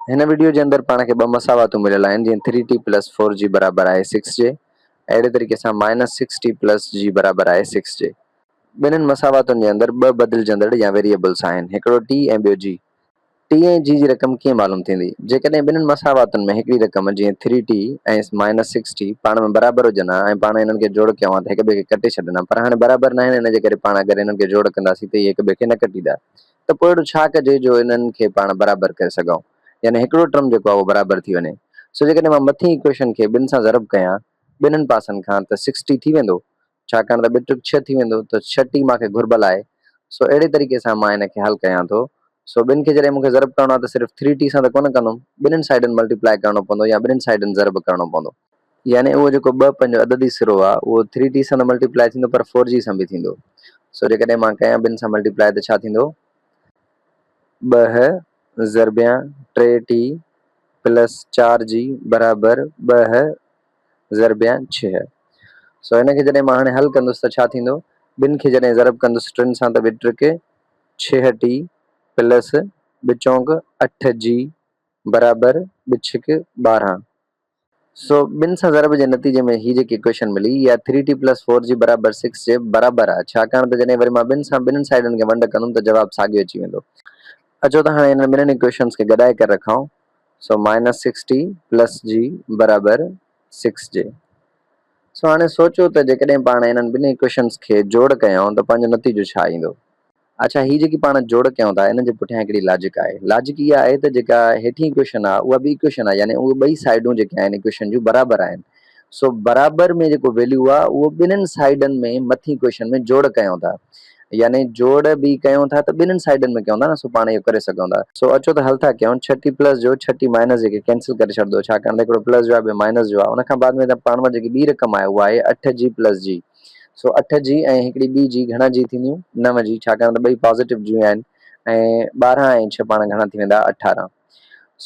हिन वीडियो जे अंदरि पाण खे ॿ मसावातूं मिलियल आहिनि जीअं 3t प्लस 4g बराबरि आहे 6j। अहिड़े तरीक़े सां -6t प्लस g बराबरि आहे 6j। ॿिन्हिनि मसावातुनि जे अंदरि ॿ बदिलजंदड़ या वेरिएबल्स आहिनि, हिकिड़ो t ऐं ॿियो g। t ऐं g जी रक़म कीअं मालूम थींदी? जेकॾहिं ॿिन्हिनि मसावातुनि में हिकिड़ी रक़म जीअं 3t ऐं -6t पाण में बराबरि हुजनि हा ऐं पाण हिननि खे जोड़ कयूं त हिक ॿिए खे कटे छॾनि, पर हाणे बराबरि न आहिनि, हिन जे करे पाण अगरि हिननि खे जोड़ कंदासीं त इहे हिक ॿिए खे न कटींदा। त पोइ अहिड़ो छा कजे जो इन्हनि खे पाण बराबरि करे सघूं, यानी हिकिड़ो टर्म जेको आहे उहो बराबरि थी वञे। सो जेकॾहिं मां मथीं इक्वेशन खे ॿिनि सां ज़रब कयां ॿिन्हिनि पासनि खां त 6t थी वेंदो, छाकाणि त ॿिट 6 थी वेंदो, त 6t मूंखे घुर्बल आहे। सो अहिड़े तरीक़े सां मां हिन खे हल कयां थो। सो ॿिनि खे जॾहिं मूंखे ज़रब करणो आहे त सिर्फ़ु 3t सां त कोन कंदुमि, ॿिन्हिनि साइडनि मल्टीप्लाए करणो पवंदो या ॿिन्हिनि साइडनि ज़रब करणो पवंदो। यानी उहो जेको 2 पंहिंजो अददी सिरो आहे उहो 3t सां त मल्टीप्लाए थींदो पर 4g सां बि थींदो। सो जेकॾहिं मां कयां ॿिनि सां मल्टीप्लाए त छा थींदो? 2 ज़रबिया 3t प्लस 4g बराबरि 2 ज़रबिया 6। सो हिन खे जॾहिं मां हाणे हल कंदुसि त छा थींदो? ॿिनि खे जॾहिं ज़रब कंदुसि 3 सां त ॿिट 6t प्लस ॿिचोंक 8g बराबरि ॿिछिक 12। सो ॿिनि सां ज़रब जे नतीजे में हीअ जेकी इक्वेशन मिली इहा 3t प्लस 4g बराबरि 6 जे बराबरि आहे, छाकाणि त जॾहिं वरी मां ॿिन्हिनि साइडनि खे वंड कंदुमि त जवाबु साॻियो अची वेंदो। अचो त हाणे हिन ॿिन्हिनि इक्वेशन्स खे गॾाए करे रखूं। सो -6t प्लस g बराबरि 6j। सो हाणे सोचो त जेकॾहिं पाण हिननि ॿिनि इक्वेशन्स खे जोड़ कयूं त पंहिंजो नतीजो छा ईंदो? अच्छा, हीअ जेकी पाण जोड़ कयूं था हिन जे पुठियां हिकिड़ी लॉजिक आहे। लॉजिक इहा आहे त जेका हेठी इक्वेशन आहे उहा बि इक्वेशन आहे, यानी उहे ॿई साइडूं जेके आहिनि इक्वेशन जूं बराबरि आहिनि। सो बराबरि में जेको वैल्यू आहे उहो ॿिन्हिनि साइडनि में मथीं इक्वेशन में जोड़ कयूं था, यानी जोड़ बि कयूं था त ॿिन्हिनि साइडनि में कयूं था न। सो पाण इहो करे सघूं था। सो अचो त हल था कयूं। 6t प्लस जो 6t माइनस जेके कैंसिल करे छॾिदो, छाकाणि त हिकिड़ो प्लस जो आहे ॿियो माइनस जो आहे। उन खां बाद में त पाण वटि जेकी ॿी रक़म आहे उहा आहे 8g प्लस g। सो 8g ऐं हिकिड़ी ॿी g घणा g थींदियूं? 9g, छाकाणि त ॿई पॉज़िटिव जी आहिनि ऐं 12 ऐं 6 पाण घणा थी वेंदा? 18।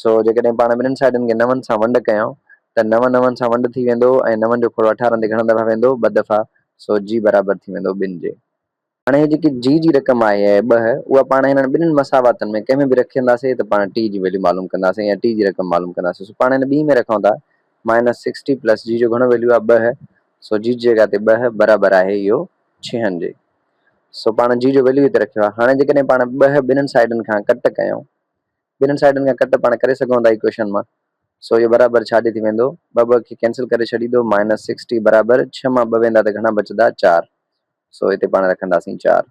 सो जेकॾहिं पाण ॿिन्हिनि साइडनि खे 9 सां वंड कयूं त 9 सां वंड थी वेंदो ऐं 9 जो खोड़ 18 ते घणा दफ़ा वेंदो? 2 दफ़ा। सो g बराबरि थी वेंदो 2 जे। हाणे ही जेकी g जी रक़म आहे 2 उहा पाण हिननि ॿिन्हिनि मसावातनि में कंहिं में बि रखंदासीं त पाण t जी वैल्यू मालूम कंदासीं या t जी रक़म मालूम कंदासीं। सो पाण हिन ॿी में रखूं था -6t प्लस g जो घणो वैल्यू आहे? 2। सो g जी जॻह ते 2 बराबरि आहे इहो 6 जे। सो पाण g जो वैल्यू हिते रखियो आहे। हाणे जेकॾहिं पाण 2 ॿिन्हिनि साइडनि खां कट कयूं, ॿिन्हिनि साइडनि खां कट पाण करे सघूं था इक्वेशन मां। सो इहो बराबरि छाॾे थी वेंदो? 2 खे कैंसिल करे छॾींदो। -6t बराबरि 6 मां 2 वेंदा त घणा बचंदा? 4। सो हिते पाण रखंदासीं 4।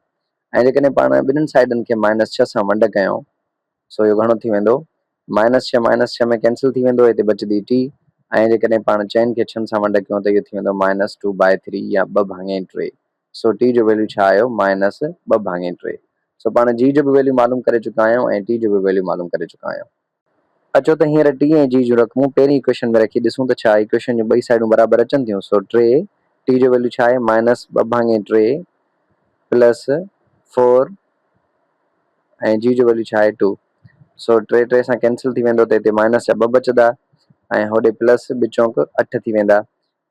ऐं जेकॾहिं पाण ॿिन्हिनि साइडनि खे -6 सां वंड कयूं, सो इहो घणो थी वेंदो? -6 में कैंसिल थी वेंदो, हिते बचंदी t। ऐं जेकॾहिं पाण चइनि खे 6 सां वंड कयूं त इहो थी वेंदो -2/3 या 2/3। सो t जो वैल्यू छा आयो? -2/3। सो पाण g जो बि वैल्यू मालूम करे चुका आहियूं ऐं t जो बि वैल्यू मालूम करे चुका आहियूं। अचो त हींअर t ऐं g जूं रक़मूं पहिरीं इक्वेशन में रखी ॾिसूं त छा इक्वेशन जूं ॿई साइडूं बराबरि अचनि थियूं। सो 3 t जो वैल्यू छा आहे? -2/3 प्लस 4 ऐं g जो वैल्यू छा आहे? 2। सो 3 सां कैंसिल थी वेंदो त हिते माइनस जा 2 बचंदा ऐं होॾे प्लस ॿिचोंक 8 थी वेंदा।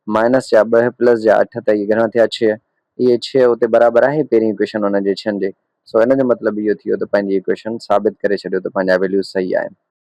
-2 प्लस जा 8 त इहे घणा थिया? 6। इहे 6 उते बराबरि आहे पहिरीं इक्वेशन हुन जे 6 जे। सो हिन जो मतिलबु इहो थी वियो त पंहिंजी इक्वेशन साबित करे छॾियो त पंहिंजा वैल्यूज़ सही आहिनि।